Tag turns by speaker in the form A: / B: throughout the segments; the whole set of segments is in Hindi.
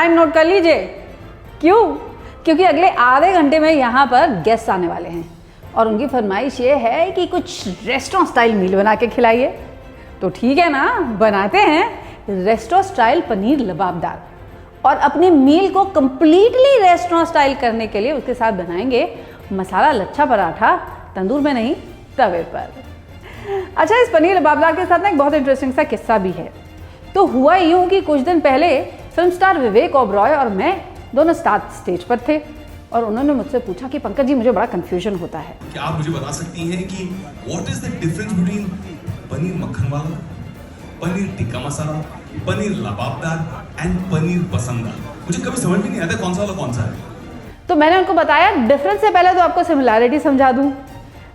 A: टाइम नोट कर लीजिए। क्यों? क्योंकि अगले आधे घंटे में यहाँ पर गेस्ट आने वाले हैं और उनकी फरमाइश ये है कि कुछ रेस्टोरेंट स्टाइल मील बना के खिलाइए। तो ठीक है ना, बनाते हैं रेस्टोरेंट स्टाइल पनीर लबाबदार। और अपनी मील को कंप्लीटली रेस्टोरेंट स्टाइल करने के लिए उसके साथ बनाएंगे मसाला लच्छा पराठा, तंदूर में नहीं तवे पर। अच्छा, इस पनीर लबाबदार के साथ ना एक बहुत इंटरेस्टिंग सा किस्सा भी है। तो हुआ यूं कि कुछ दिन पहले फिल्म स्टार विवेक ओबरॉय और मैं दोनों स्टेज पर थे और उन्होंने मुझसे पूछा कि पंकज जी, मुझे बड़ा कंफ्यूजन होता है।
B: क्या आप मुझे बता सकती हैं कि what is the difference between paneer मक्खन वाला, पनीर टिक्का मसाला, पनीर लबाबदार एंड पनीर पसंदा? मुझे कभी समझ में नहीं आता कौन सा वाला कौन सा है।
A: तो मैंने उनको बताया डिफरेंस से पहले तो आपको सिमिलैरिटी समझा दूं।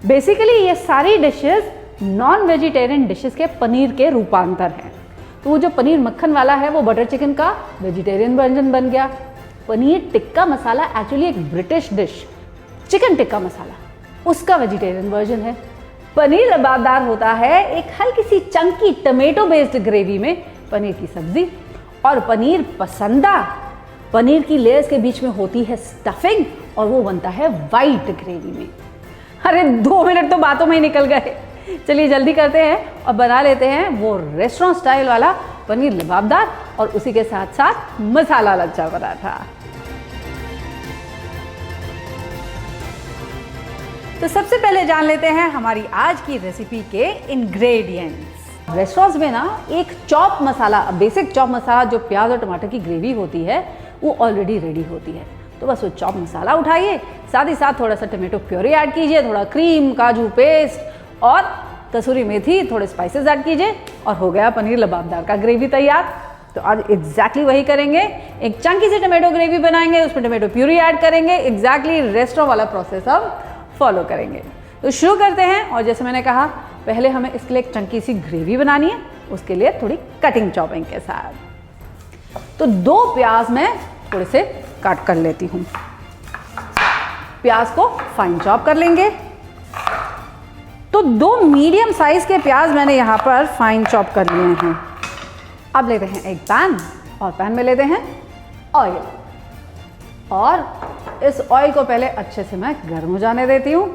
A: बेसिकली ये सारी डिशेस नॉन वेजिटेरियन डिशेस के पनीर के रूपांतर हैं। तो वो जो पनीर मक्खन वाला है वो बटर चिकन का वेजिटेरियन वर्जन बन गया। पनीर टिक्का मसाला एक्चुअली एक British dish, chicken tikka masala, उसका वेजिटेरियन वर्जन है। पनीर लबाबदार होता है एक हल्की सी चंकी टमेटो बेस्ड ग्रेवी में पनीर की सब्जी। और पनीर पसंदा, पनीर की लेयर्स के बीच में होती है स्टफिंग और वो बनता है वाइट ग्रेवी में। अरे 2 मिनट तो बातों में ही निकल गए। चलिए जल्दी करते हैं और बना लेते हैं वो रेस्टोरेंट स्टाइल वाला पनीर लबाबदार और उसी के साथ साथ मसाला लच्छा पराठा। तो सबसे पहले जान लेते हैं हमारी आज की रेसिपी के इंग्रेडिएंट्स। रेस्टोरेंट्स में ना एक चॉप मसाला, बेसिक चॉप मसाला जो प्याज और टमाटर की ग्रेवी होती है वो ऑलरेडी रेडी होती है। तो बस वो चॉप मसाला उठाइए, साथ ही साथ थोड़ा सा टमाटो प्यूरी ऐड कीजिए, थोड़ा क्रीम, काजू पेस्ट और कसूरी मेथी, थोड़े स्पाइसेस ऐड कीजिए और हो गया पनीर लबाबदार का ग्रेवी तैयार। तो आज एग्जैक्टली वही करेंगे। एक चंकी से टमाटो ग्रेवी बनाएंगे, उसमें टमाटो प्यूरी ऐड करेंगे, एग्जैक्टली रेस्टोरेंट वाला प्रोसेस हम फॉलो करेंगे। तो शुरू करते हैं। और जैसे मैंने कहा पहले हमें इसके लिए एक चंकी सी ग्रेवी बनानी है, उसके लिए थोड़ी कटिंग चॉपिंग के साथ। तो 2 प्याज मैं थोड़े से काट कर लेती हूँ। प्याज को फाइन चॉप कर लेंगे। तो 2 मीडियम साइज के प्याज मैंने यहाँ पर फाइन चॉप कर लिए हैं। अब लेते हैं एक पैन और पैन में लेते हैं ऑयल और इस ऑयल को पहले अच्छे से मैं गर्म हो जाने देती हूँ।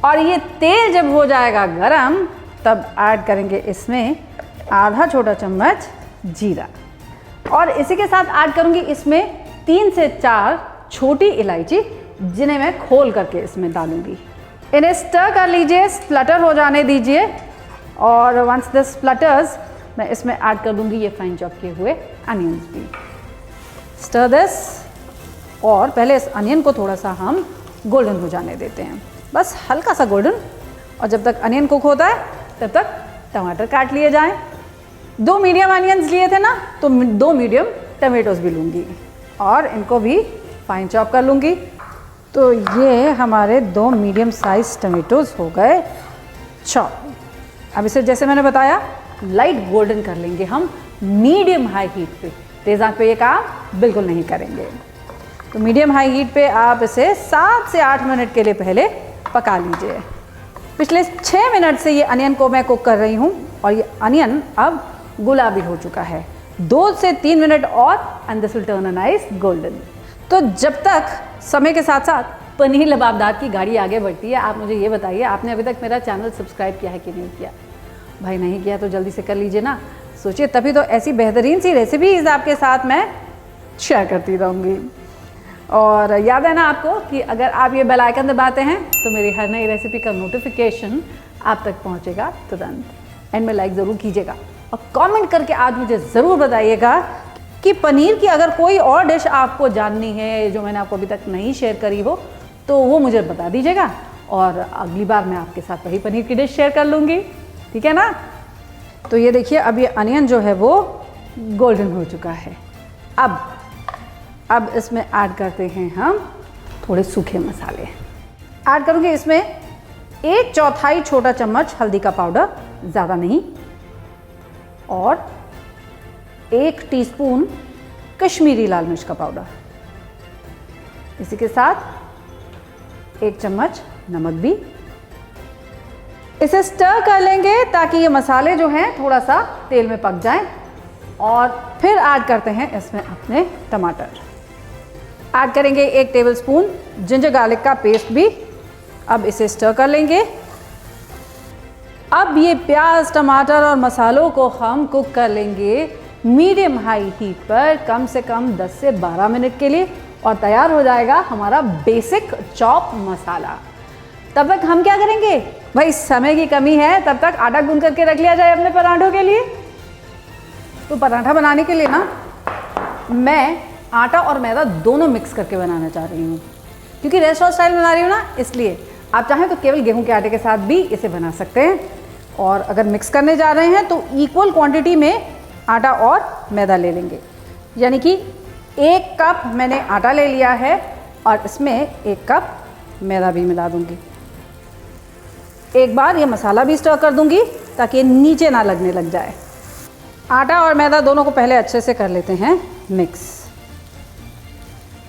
A: और ये तेल जब हो जाएगा गरम तब ऐड करेंगे इसमें आधा छोटा चम्मच जीरा और इसी के साथ ऐड करूँगी इसमें 3 से 4 छोटी इलायची, जिन्हें मैं खोल करके इसमें डालूंगी। इन्हें स्टर कर लीजिए, स्प्लटर हो जाने दीजिए। और वंस दिस स्प्लटर्स मैं इसमें ऐड कर दूंगी ये फाइन चॉप किए हुए अनियंस भी। स्टर दिस और पहले इस अनियन को थोड़ा सा हम गोल्डन हो जाने देते हैं, बस हल्का सा गोल्डन। और जब तक अनियन कुक होता है तब तक टमाटर काट लिए जाएं। 2 मीडियम अनियंस लिए थे ना, तो 2 मीडियम टमेटोज भी लूँगी और इनको भी फाइन चॉप कर लूँगी। तो ये हमारे 2 मीडियम साइज टमेटोज हो गए चॉप। अब इसे जैसे मैंने बताया लाइट गोल्डन कर लेंगे हम मीडियम हाई हीट पे। तेज़ आंच पे ये काम बिल्कुल नहीं करेंगे। तो मीडियम हाई हीट पे आप इसे 7 से 8 मिनट के लिए पहले पका लीजिए। पिछले 6 मिनट से ये अनियन को मैं कुक कर रही हूँ और ये अनियन अब गुलाबी हो चुका है। 2 से 3 मिनट और and this will turn a nice golden. तो जब तक समय के साथ साथ पनीर लबाबदार की गाड़ी आगे बढ़ती है, आप मुझे ये बताइए आपने अभी तक मेरा चैनल सब्सक्राइब किया है कि नहीं किया? भाई नहीं किया तो जल्दी से कर लीजिए ना। सोचिए तभी तो ऐसी बेहतरीन सी रेसिपीज़ आपके साथ मैं शेयर करती रहूँगी। और याद है ना आपको कि अगर आप ये बेल आइकन दबाते हैं तो मेरी हर नई रेसिपी का नोटिफिकेशन आप तक पहुँचेगा तुरंत। एंड में लाइक ज़रूर कीजिएगा और कमेंट करके आज मुझे ज़रूर बताइएगा कि पनीर की अगर कोई और डिश आपको जाननी है जो मैंने आपको अभी तक नहीं शेयर करी हो तो वो मुझे बता दीजिएगा और अगली बार मैं आपके साथ वही पनीर की डिश शेयर कर लूँगी। ठीक है ना? तो ये देखिए अब ये अनियन जो है वो गोल्डन हो चुका है। अब इसमें ऐड करते हैं हम थोड़े सूखे मसाले। ऐड करूँगी इसमें 1/4 छोटा चम्मच हल्दी का पाउडर, ज़्यादा नहीं, और 1 टीस्पून कश्मीरी लाल मिर्च का पाउडर। इसी के साथ 1 चम्मच नमक भी। इसे स्टर कर लेंगे ताकि ये मसाले जो हैं थोड़ा सा तेल में पक जाएं। और फिर ऐड करते हैं इसमें अपने टमाटर। ऐड करेंगे 1 टेबलस्पून जिंजर गार्लिक का पेस्ट भी। अब इसे स्टर कर लेंगे। अब ये प्याज, टमाटर और मसालों को हम कुक कर लेंगे मीडियम हाई हीट पर कम से कम 10 से 12 मिनट के लिए, और तैयार हो जाएगा हमारा बेसिक चॉप मसाला। तब तक हम क्या करेंगे भाई, समय की कमी है, तब तक आटा गूंद करके रख लिया जाए अपने पराठों के लिए। तो पराठा बनाने के लिए ना मैं आटा और मैदा दोनों मिक्स करके बनाना चाह रही हूँ, क्योंकि रेस्टोरेंट स्टाइल बना रही हूँ ना, इसलिए। आप चाहें तो केवल गेहूं के आटे के साथ भी इसे बना सकते हैं। और अगर मिक्स करने जा रहे हैं तो इक्वल क्वांटिटी में आटा और मैदा ले लेंगे, यानी कि 1 कप मैंने आटा ले लिया है और इसमें 1 कप मैदा भी मिला दूंगी। एक बार ये मसाला भी स्टर कर दूंगी ताकि ये नीचे ना लगने लग जाए। आटा और मैदा दोनों को पहले अच्छे से कर लेते हैं मिक्स,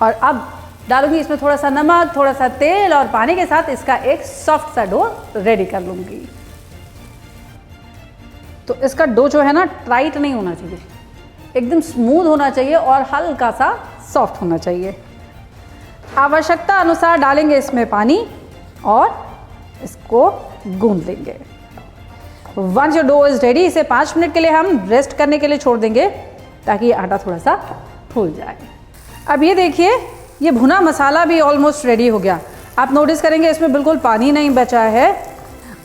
A: और अब डालूंगी इसमें थोड़ा सा नमक, थोड़ा सा तेल और पानी के साथ इसका एक सॉफ्ट सा डो रेडी कर लूंगी। तो इसका डो जो है ना टाइट नहीं होना चाहिए, एकदम स्मूथ होना चाहिए और हल्का सा सॉफ्ट होना चाहिए। आवश्यकता अनुसार डालेंगे इसमें पानी और इसको गूंद लेंगे। Once your dough is ready, इसे 5 मिनट के लिए हम रेस्ट करने के लिए छोड़ देंगे ताकि ये आटा थोड़ा सा फूल जाए। अब ये देखिए, ये भुना मसाला भी ऑलमोस्ट रेडी हो गया। आप नोटिस करेंगे इसमें बिल्कुल पानी नहीं बचा है,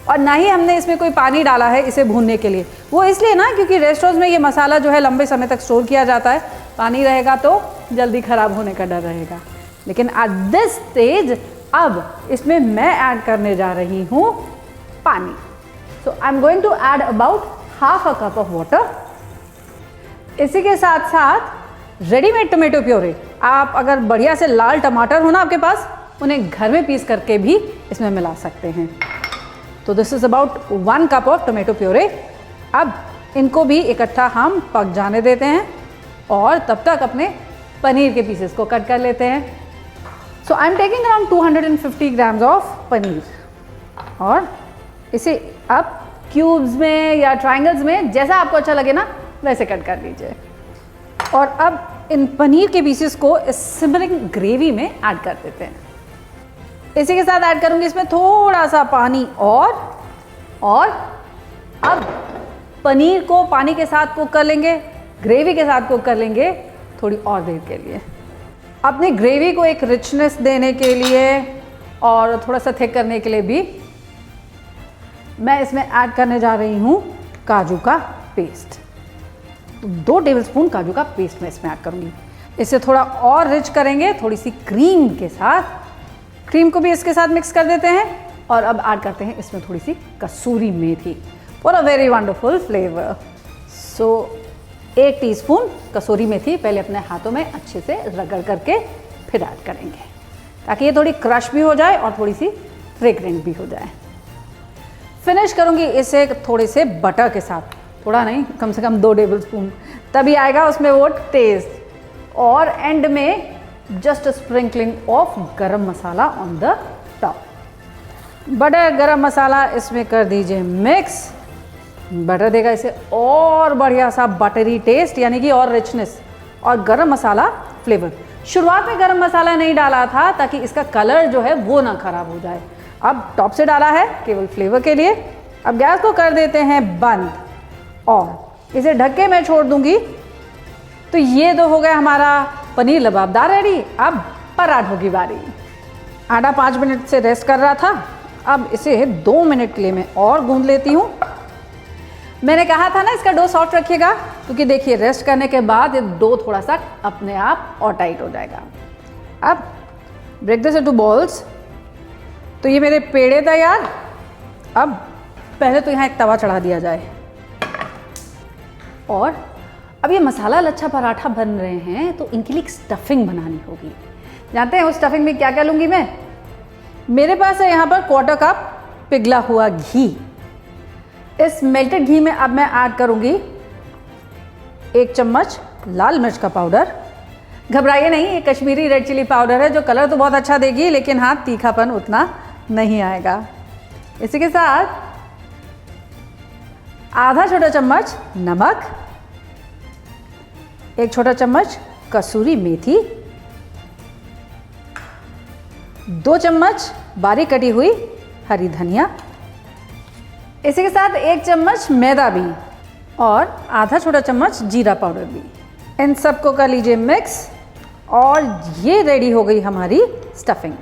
A: और ना ही हमने इसमें कोई पानी डाला है इसे भूनने के लिए। वो इसलिए ना क्योंकि रेस्टोरेंट्स में ये मसाला जो है लंबे समय तक स्टोर किया जाता है, पानी रहेगा तो जल्दी ख़राब होने का डर रहेगा। लेकिन एट दिस स्टेज अब इसमें मैं ऐड करने जा रही हूँ पानी। So I am going to add about half a cup of water. इसी के साथ साथ रेडीमेड टोमेटो प्योरे, आप अगर बढ़िया से लाल टमाटर हो ना आपके पास, उन्हें घर में पीस करके भी इसमें मिला सकते हैं। तो this is about 1 cup of tomato puree. अब इनको भी इकट्ठा हम पक जाने देते हैं और तब तक अपने पनीर के पीसेस को कट कर लेते हैं। So I am taking around 250 grams of paneer, और इसे आप क्यूब्स में या ट्रायंगल्स में जैसा आपको अच्छा लगे ना वैसे कट कर लीजिए। और अब इन पनीर के पीसेस को इस सिमरिंग ग्रेवी में ऐड कर देते हैं। इसी के साथ ऐड करूंगी इसमें थोड़ा सा पानी, और अब पनीर को पानी के साथ कुक कर लेंगे, ग्रेवी के साथ कुक कर लेंगे थोड़ी और देर के लिए। अपनी ग्रेवी को एक रिचनेस देने के लिए और थोड़ा सा थिक करने के लिए भी मैं इसमें ऐड करने जा रही हूँ काजू का पेस्ट। तो 2 टेबलस्पून काजू का पेस्ट मैं इसमें ऐड करूँगी। इसे थोड़ा और रिच करेंगे थोड़ी सी क्रीम के साथ। क्रीम को भी इसके साथ मिक्स कर देते हैं, और अब ऐड करते हैं इसमें थोड़ी सी kasuri methi for a very wonderful flavour. So 1 teaspoon kasuri methi पहले अपने हाथों में अच्छे से रगड़ करके फिर ऐड करेंगे, ताकि ये थोड़ी क्रश भी हो जाए और थोड़ी सी फ्रेग्रेंट भी हो जाए। फिनिश करूँगी इसे थोड़े से बटर के साथ, थोड़ा नहीं, कम से कम 2 टेबलस्पून, तभी आएगा उसमें वो टेस्ट। और एंड में जस्ट स्प्रिंकलिंग ऑफ गरम मसाला ऑन द टॉप। बटर गरम मसाला इसमें कर दीजिए मिक्स। बटर देगा इसे और बढ़िया सा बटरी टेस्ट, यानी कि और रिचनेस, और गरम मसाला फ्लेवर। शुरुआत में गरम मसाला नहीं डाला था ताकि इसका कलर जो है वो ना खराब हो जाए, अब टॉप से डाला है केवल फ्लेवर के लिए। अब गैस को कर देते हैं बंद और इसे ढक के मैं छोड़ दूंगी। तो ये तो हो गया हमारा पनीर लबाबदार रेडी। अब पराठों की बारी। आटा 5 मिनट से रेस्ट कर रहा था, अब इसे 2 मिनट के लिए मैं और गूंद लेती हूँ। मैंने कहा था ना इसका डो सॉफ्ट रखिएगा, क्योंकि देखिए रेस्ट करने के बाद ये डो थोड़ा सा अपने आप और टाइट हो जाएगा। अब ब्रेक दिस इनटू बॉल्स। तो ये मेरे पेड़े तैयार। अब पहले तो यहाँ एक तवा चढ़ा दिया जाए, और अब ये मसाला लच्छा पराठा बन रहे हैं तो इनके लिए एक स्टफिंग बनानी होगी। जानते हैं उस स्टफिंग में क्या क्या लूँगी मैं? मेरे पास है यहाँ पर 1/4 कप पिघला हुआ घी। इस मेल्टेड घी में अब मैं ऐड करूँगी 1 चम्मच लाल मिर्च का पाउडर। घबराइए नहीं, ये कश्मीरी रेड चिली पाउडर है जो कलर तो बहुत अच्छा देगी, लेकिन हाँ तीखापन उतना नहीं आएगा। इसी के साथ आधा छोटा चम्मच नमक, 1 छोटा चम्मच कसूरी मेथी, 2 चम्मच बारीक कटी हुई हरी धनिया, इसी के साथ 1 चम्मच मैदा भी और आधा छोटा चम्मच जीरा पाउडर भी। इन सबको कर लीजिए मिक्स और ये रेडी हो गई हमारी स्टफिंग।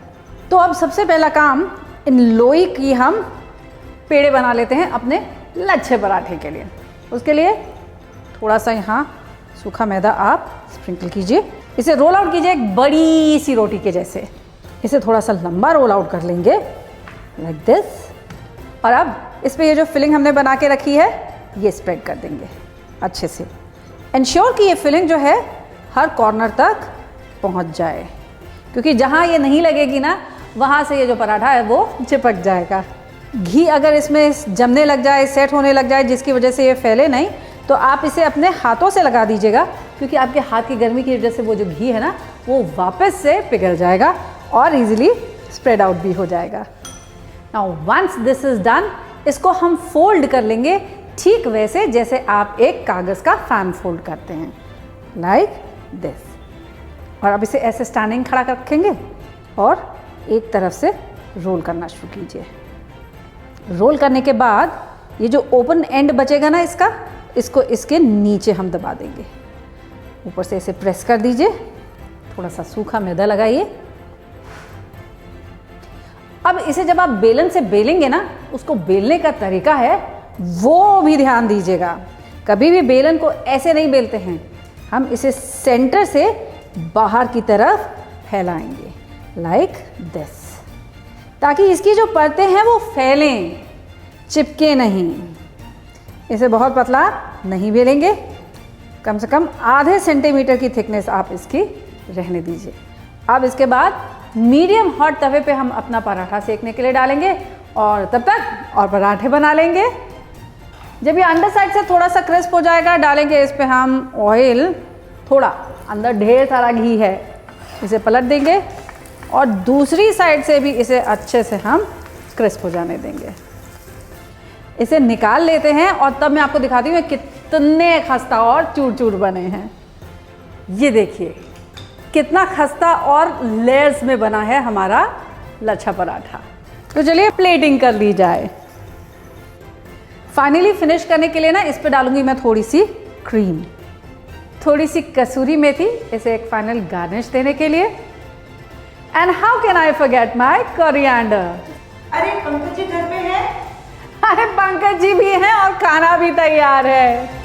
A: तो अब सबसे पहला काम, इन लोई की हम पेड़े बना लेते हैं अपने लच्छे पराठे के लिए। उसके लिए थोड़ा सा यहाँ सूखा मैदा आप स्प्रिंकल कीजिए, इसे रोल आउट कीजिए एक बड़ी सी रोटी के जैसे। इसे थोड़ा सा लंबा रोल आउट कर लेंगे लाइक दिस। और अब इस पे ये जो फिलिंग हमने बना के रखी है ये स्प्रेड कर देंगे अच्छे से। इंश्योर कि ये फिलिंग जो है हर कॉर्नर तक पहुंच जाए, क्योंकि जहाँ ये नहीं लगेगी ना वहाँ से ये जो पराठा है वो चिपक जाएगा। घी अगर इसमें जमने लग जाए, सेट होने लग जाए, जिसकी वजह से ये फैले नहीं, तो आप इसे अपने हाथों से लगा दीजिएगा, क्योंकि आपके हाथ की गर्मी की वजह से वो जो घी है ना वो वापस से पिघल जाएगा और इजीली स्प्रेड आउट भी हो जाएगा। Now once this is done, इसको हम फोल्ड कर लेंगे ठीक वैसे जैसे आप एक कागज़ का फैन फोल्ड करते हैं, लाइक दिस। और अब इसे ऐसे स्टैंडिंग खड़ा कर रखेंगे और एक तरफ से रोल करना शुरू कीजिए। रोल करने के बाद ये जो ओपन एंड बचेगा ना इसको इसके नीचे हम दबा देंगे। ऊपर से इसे प्रेस कर दीजिए, थोड़ा सा सूखा मैदा लगाइए। अब इसे जब आप बेलन से बेलेंगे ना, उसको बेलने का तरीका है वो भी ध्यान दीजिएगा। कभी भी बेलन को ऐसे नहीं बेलते हैं, हम इसे सेंटर से बाहर की तरफ फैलाएंगे लाइक दिस, ताकि इसकी जो परतें हैं वो फैलें, चिपके नहीं। इसे बहुत पतला नहीं बेलेंगे, कम से कम आधे सेंटीमीटर की थिकनेस आप इसकी रहने दीजिए। अब इसके बाद मीडियम हॉट तवे पे हम अपना पराठा सेकने के लिए डालेंगे और तब तक और पराठे बना लेंगे। जब ये अंडर साइड से थोड़ा सा क्रिस्प हो जाएगा, डालेंगे इस पे हम ऑयल, थोड़ा अंदर ढेर सारा घी है, इसे पलट देंगे और दूसरी साइड से भी इसे अच्छे से हम क्रिस्प हो जाने देंगे। इसे निकाल लेते हैं और तब मैं आपको दिखाती हूँ कितने खस्ता और चूर चूर बने हैं। ये देखिए कितना खस्ता और लेयर्स में बना है हमारा लच्छा पराठा। तो चलिए प्लेटिंग कर ली जाए। फाइनली फिनिश करने के लिए ना इस पे डालूंगी मैं थोड़ी सी क्रीम, थोड़ी सी कसूरी मेथी, इसे एक फाइनल गार्निश देने के लिए। And how can I forget my coriander.
C: अरे पंकज जी घर पे है?
A: अरे पंकज जी भी हैं और खाना भी तैयार है।